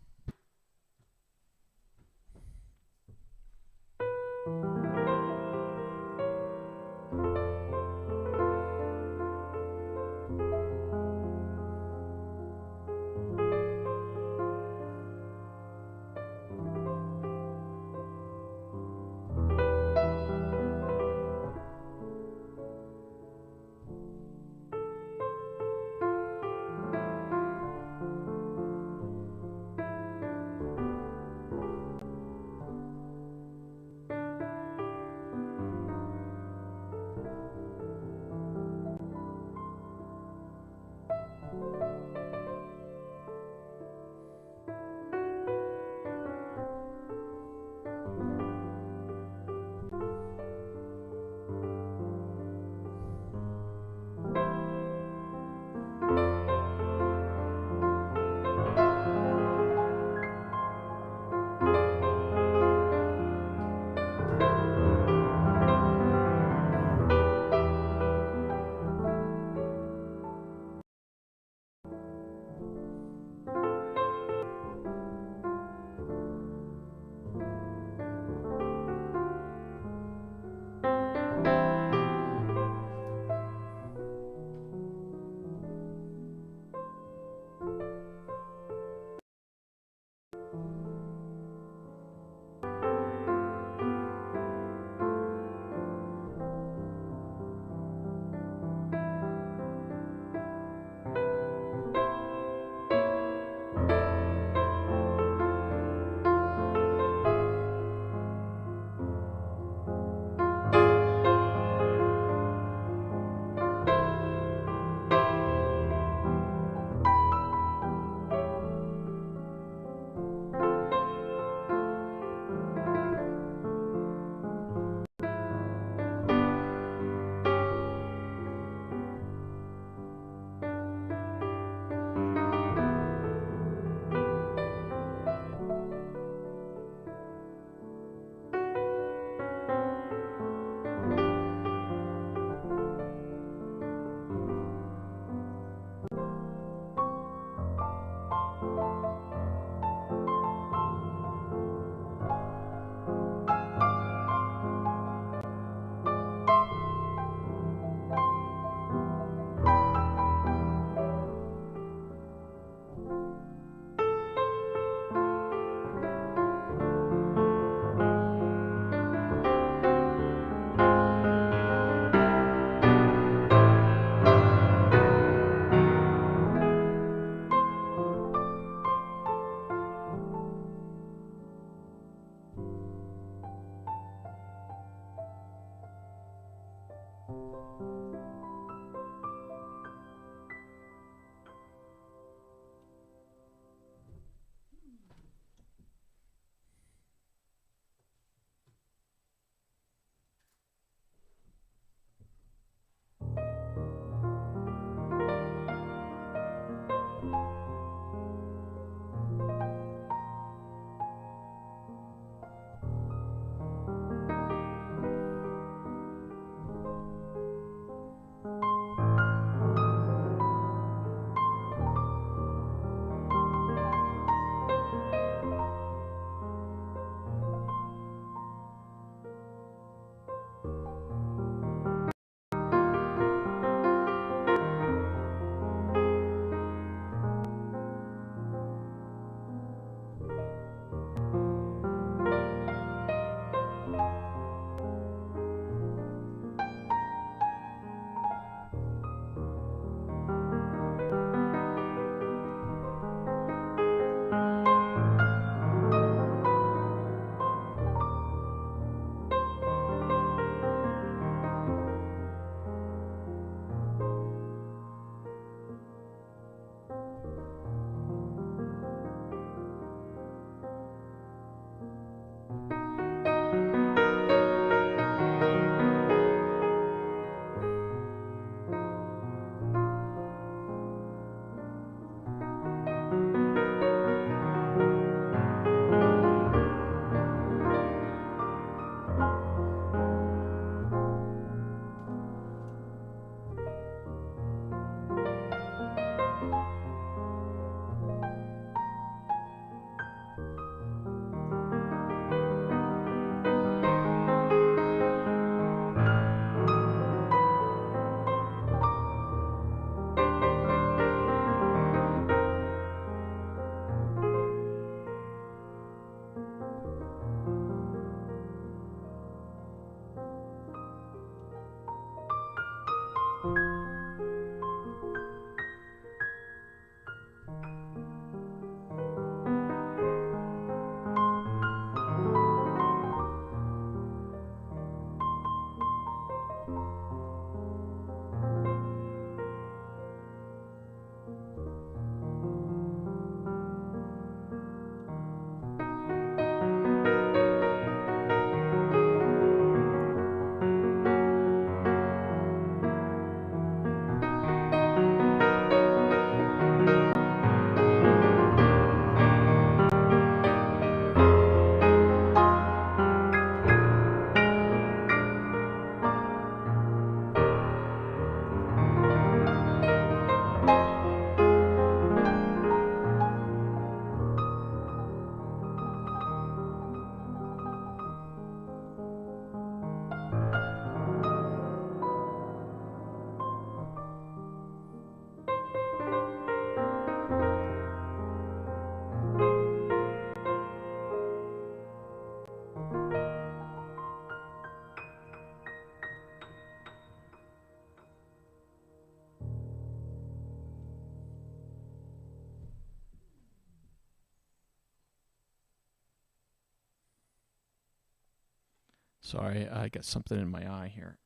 Sorry, I got something in my eye here.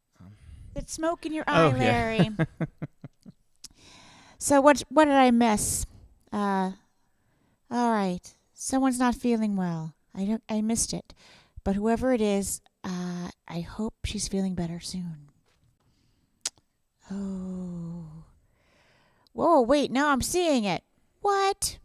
It's smoke in your eye, Larry. Yeah. So what did I miss? All right. Someone's not feeling well. I missed it. But whoever it is, I hope she's feeling better soon. Oh. Whoa, wait, now I'm seeing it. What?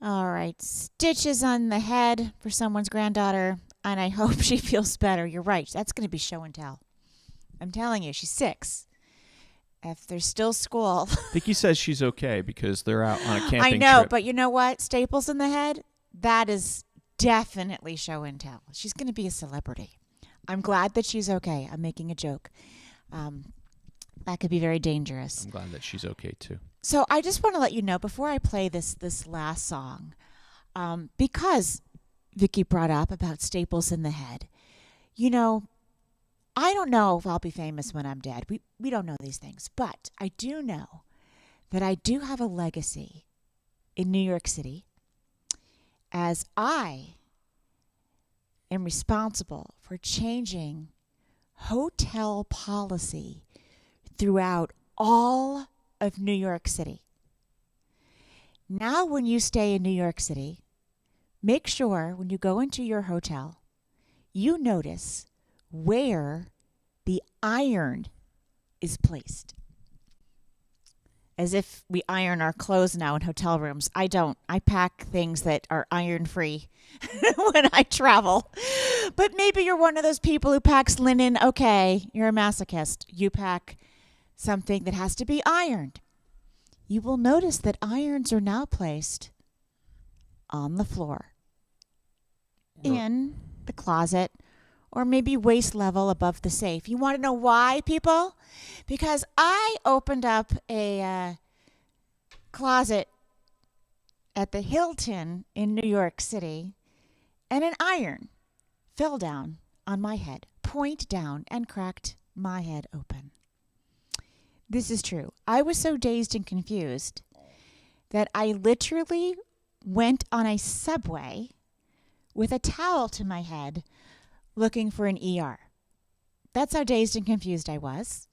All right. Stitches on the head for someone's granddaughter, and I hope she feels better. You're right. That's going to be show and tell. I'm telling you, she's 6. If there's still school. Vicky says she's okay because they're out on a camping I know, trip. but you know what? Staples in the head, that is definitely show and tell. She's going to be a celebrity. I'm glad that she's okay. I'm making a joke. That could be very dangerous. I'm glad that she's okay, too. So I just want to let you know, before I play this last song, because Vicky brought up about staples in the head, you know, I don't know if I'll be famous when I'm dead. We don't know these things. But I do know that I do have a legacy in New York City, as I am responsible for changing hotel policy throughout all of New York City. Now when you stay in New York City, make sure when you go into your hotel, you notice where the iron is placed. As if we iron our clothes now in hotel rooms. I don't. I pack things that are iron-free when I travel. But maybe you're one of those people who packs linen. Okay, you're a masochist. You pack something that has to be ironed. You will notice that irons are now placed on the floor, in the closet, or maybe waist level above the safe. You want to know why, people? Because I opened up a closet at the Hilton in New York City, and an iron fell down on my head, point down, and cracked my head open. This is true. I was so dazed and confused that I literally went on a subway with a towel to my head looking for an ER. That's how dazed and confused I was.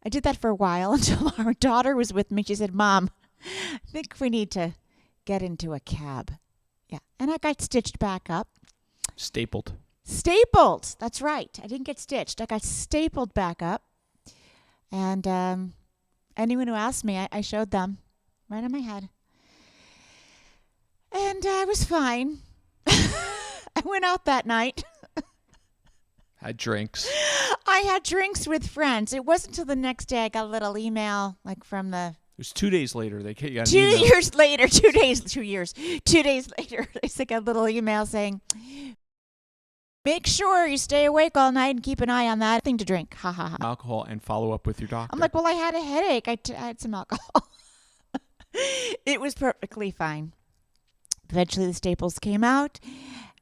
I did that for a while until our daughter was with me. She said, "Mom, I think we need to get into a cab." Yeah. And I got stitched back up. Stapled. Stapled. That's right. I didn't get stitched. I got stapled back up. And anyone who asked me, I showed them right on my head. And I was fine. I went out that night. Had drinks. I had drinks with friends. It wasn't until the next day I got a little email, like from the... It was 2 days later. They got an 2 email. years later, 2 days, 2 years. 2 days later, they got a little email saying, "Make sure you stay awake all night and keep an eye on that thing to drink." Ha ha ha. Alcohol and follow up with your doctor. I'm like, well, I had a headache. I had some alcohol. It was perfectly fine. Eventually, the staples came out.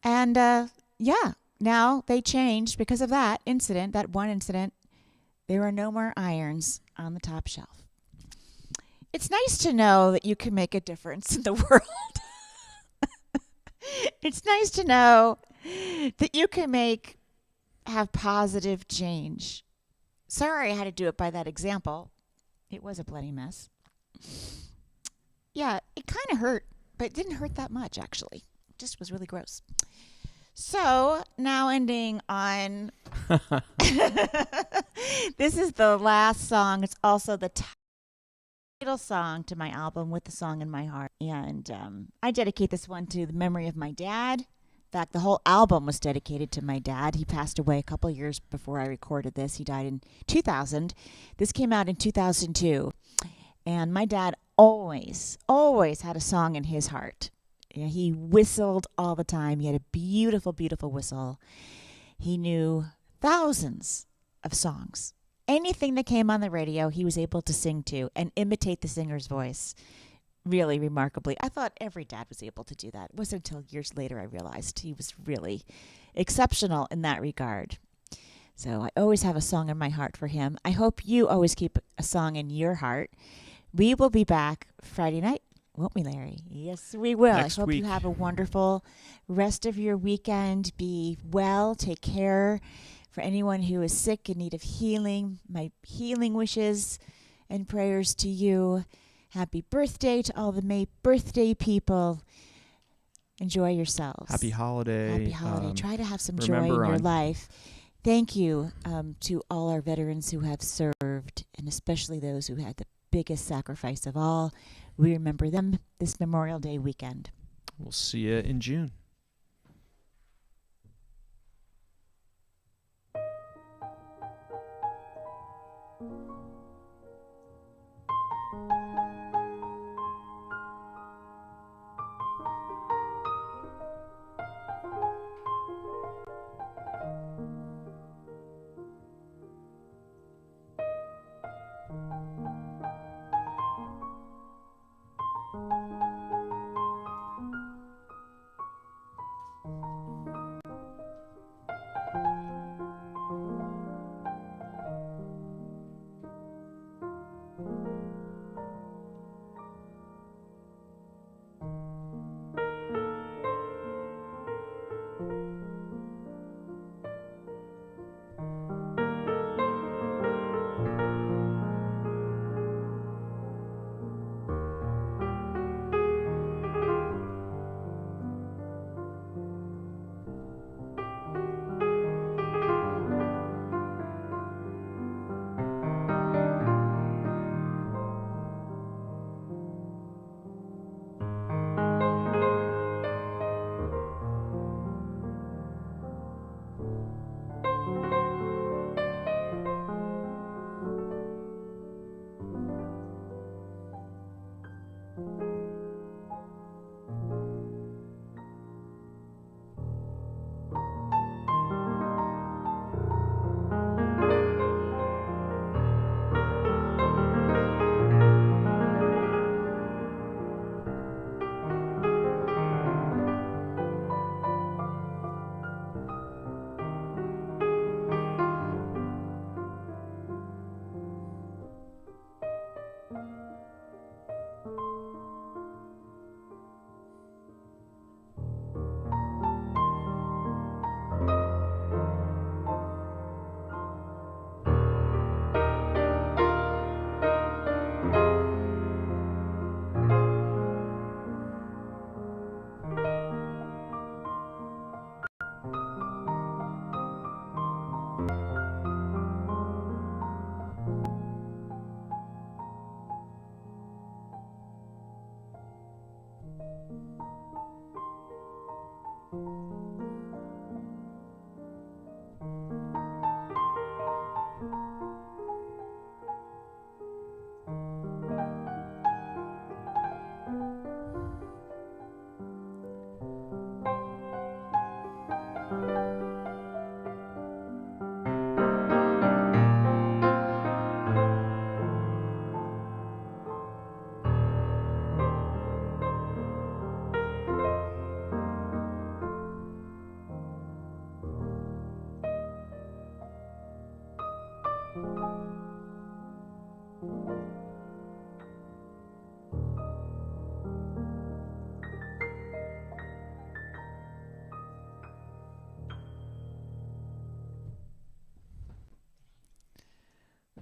And, yeah, now they changed because of that incident, that one incident. There are no more irons on the top shelf. It's nice to know that you can make a difference in the world. It's nice to know that you can have positive change. Sorry I had to do it by that example. It was a bloody mess. Yeah, it kind of hurt, but it didn't hurt that much, actually. It just was really gross. So, now ending on... This is the last song. It's also the title song to my album, With the Song in My Heart. And I dedicate this one to the memory of my dad. In fact, the whole album was dedicated to my dad. He passed away a couple years before I recorded this. He died in 2000. This came out in 2002. And my dad always had a song in his heart. Yeah, he whistled all the time. He had a beautiful, beautiful whistle. He knew thousands of songs. Anything that came on the radio, he was able to sing to and imitate the singer's voice really remarkably. I thought every dad was able to do that. It wasn't until years later I realized he was really exceptional in that regard. So I always have a song in my heart for him. I hope you always keep a song in your heart. We will be back Friday night Won't we, Larry? Yes, we will. Next I hope week. you have a wonderful rest of your weekend. Be well. Take care. For anyone who is sick in need of healing, my healing wishes and prayers to you. Happy birthday to all the May birthday people. Enjoy yourselves. Happy holiday. Happy holiday. Try to have some joy in remember your on- life. Thank you to all our veterans who have served, and especially those who had the biggest sacrifice of all. We remember them this Memorial Day weekend. We'll see you in June.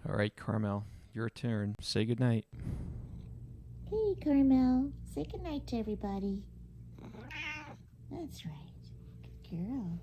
All right, Carmel, your turn. Say goodnight. Hey, Carmel. Say goodnight to everybody. That's right. Good girl.